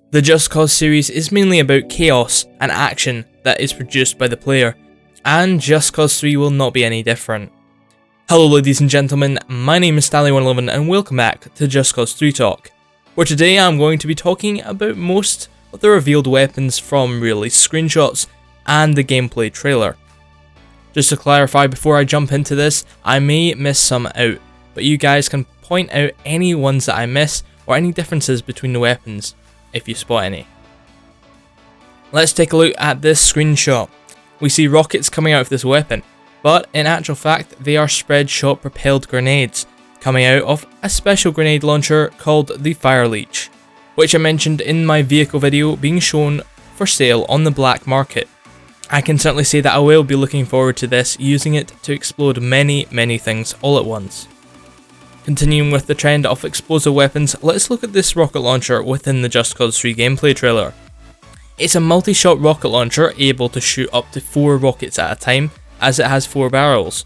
The Just Cause series is mainly about chaos and action that is produced by the player, and Just Cause 3 will not be any different. Hello ladies and gentlemen, my name is Stalli111 and welcome back to Just Cause 3 Talk, where today I'm going to be talking about most of the revealed weapons from release screenshots and the gameplay trailer. Just to clarify before I jump into this, I may miss some out, but you guys can point out any ones that I miss or any differences between the weapons, if you spot any. Let's take a look at this screenshot. We see rockets coming out of this weapon, but in actual fact they are spread shot propelled grenades coming out of a special grenade launcher called the Fire Leech, which I mentioned in my vehicle video being shown for sale on the black market. I can certainly say that I will be looking forward to this, using it to explode many things all at once. Continuing with the trend of explosive weapons, let's look at this rocket launcher within the Just Cause 3 gameplay trailer. It's a multi-shot rocket launcher able to shoot up to 4 rockets at a time, as it has 4 barrels.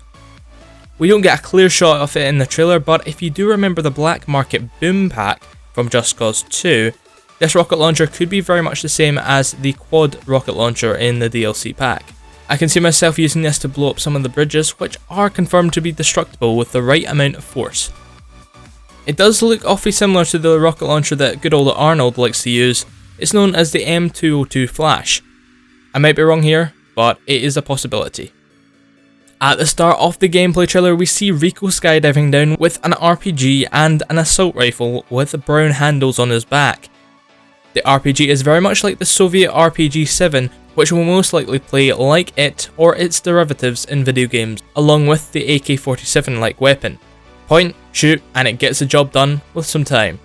We don't get a clear shot of it in the trailer, but if you do remember the black market boom pack from Just Cause 2, this rocket launcher could be very much the same as the quad rocket launcher in the DLC pack. I can see myself using this to blow up some of the bridges, which are confirmed to be destructible with the right amount of force. It does look awfully similar to the rocket launcher that good old Arnold likes to use. It's known as the M22 Flash. I might be wrong here, but it is a possibility. At the start of the gameplay trailer, we see Rico skydiving down with an RPG and an assault rifle with brown handles on his back. The RPG is very much like the Soviet RPG-7, which will most likely play like it or its derivatives in video games, along with the AK-47-like weapon. Point, shoot, and it gets the job done with some time.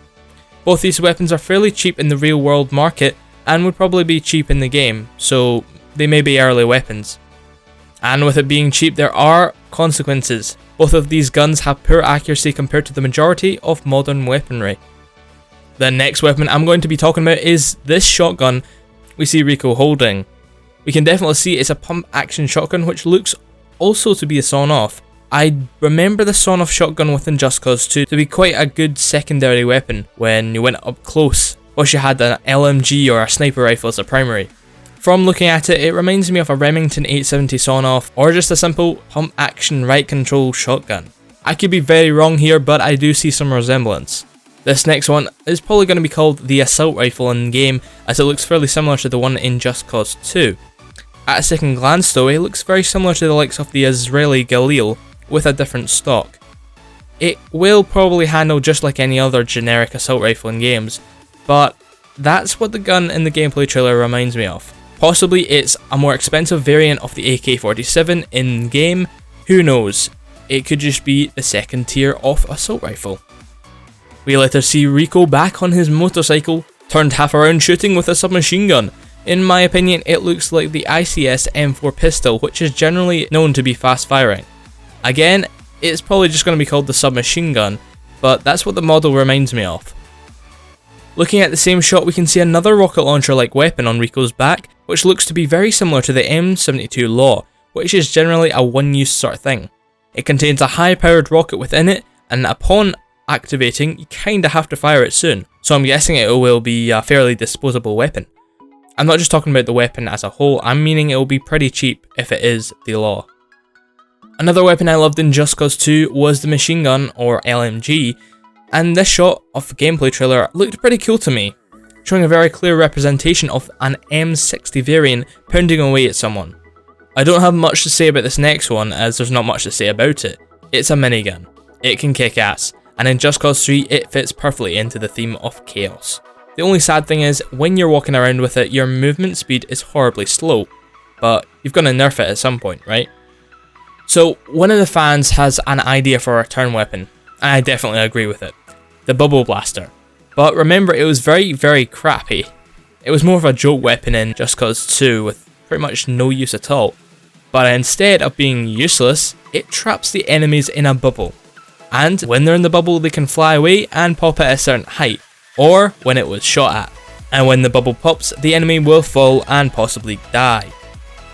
Both these weapons are fairly cheap in the real world market and would probably be cheap in the game, so they may be early weapons. And with it being cheap, there are consequences. Both of these guns have poor accuracy compared to the majority of modern weaponry. The next weapon I'm going to be talking about is this shotgun we see Rico holding. We can definitely see it's a pump action shotgun, which looks also to be a sawn-off. I remember the sawn-off shotgun within Just Cause 2 to be quite a good secondary weapon when you went up close, whilst you had an LMG or a sniper rifle as a primary. From looking at it, it reminds me of a Remington 870 sawn-off or just a simple pump action right control shotgun. I could be very wrong here, but I do see some resemblance. This next one is probably going to be called the assault rifle in game, as it looks fairly similar to the one in Just Cause 2. At a second glance though, it looks very similar to the likes of the Israeli Galil, with a different stock. It will probably handle just like any other generic assault rifle in games, but that's what the gun in the gameplay trailer reminds me of. Possibly it's a more expensive variant of the AK-47 in game, who knows, it could just be the second tier of assault rifle. We later see Rico back on his motorcycle, turned half around shooting with a submachine gun. In my opinion, it looks like the ICS M4 pistol, which is generally known to be fast firing. Again, it's probably just going to be called the submachine gun, but that's what the model reminds me of. Looking at the same shot, we can see another rocket launcher like weapon on Rico's back, which looks to be very similar to the M22 Law, which is generally a one-use sort of thing. It contains a high-powered rocket within it, and upon activating, you kinda have to fire it soon, so I'm guessing it will be a fairly disposable weapon. I'm not just talking about the weapon as a whole, I'm meaning it will be pretty cheap if it is the Law. Another weapon I loved in Just Cause 2 was the machine gun, or LMG, and this shot of the gameplay trailer looked pretty cool to me, showing a very clear representation of an M60 variant pounding away at someone. I don't have much to say about this next one, as there's not much to say about it. It's a minigun. It can kick ass, and in Just Cause 3 it fits perfectly into the theme of chaos. The only sad thing is, when you're walking around with it, your movement speed is horribly slow, but you've got to nerf it at some point, right? So, one of the fans has an idea for a return weapon, and I definitely agree with it. The Bubble Blaster. But remember, it was very crappy. It was more of a joke weapon in Just Cause 2 with pretty much no use at all. But instead of being useless, it traps the enemies in a bubble. And when they're in the bubble, they can fly away and pop at a certain height, or when it was shot at. And when the bubble pops, the enemy will fall and possibly die.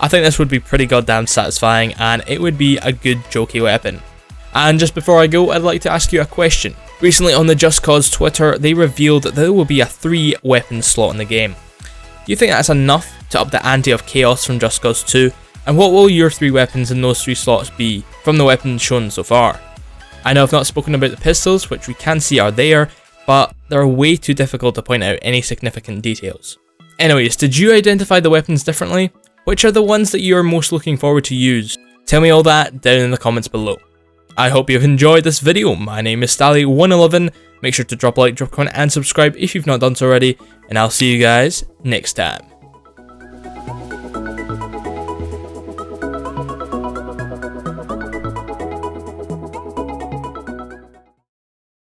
I think this would be pretty goddamn satisfying, and it would be a good jokey weapon. And just before I go, I'd like to ask you a question. Recently on the Just Cause Twitter, they revealed that there will be a 3 weapon slot in the game. Do you think that's enough to up the ante of Chaos from Just Cause 2? And what will your 3 weapons in those 3 slots be from the weapons shown so far? I know I've not spoken about the pistols, which we can see are there, but they're way too difficult to point out any significant details. Anyways, did you identify the weapons differently? Which are the ones that you are most looking forward to use? Tell me all that down in the comments below. I hope you've enjoyed this video. My name is Stalli111. Make sure to drop a like, drop a comment and subscribe if you've not done so already, and I'll see you guys next time.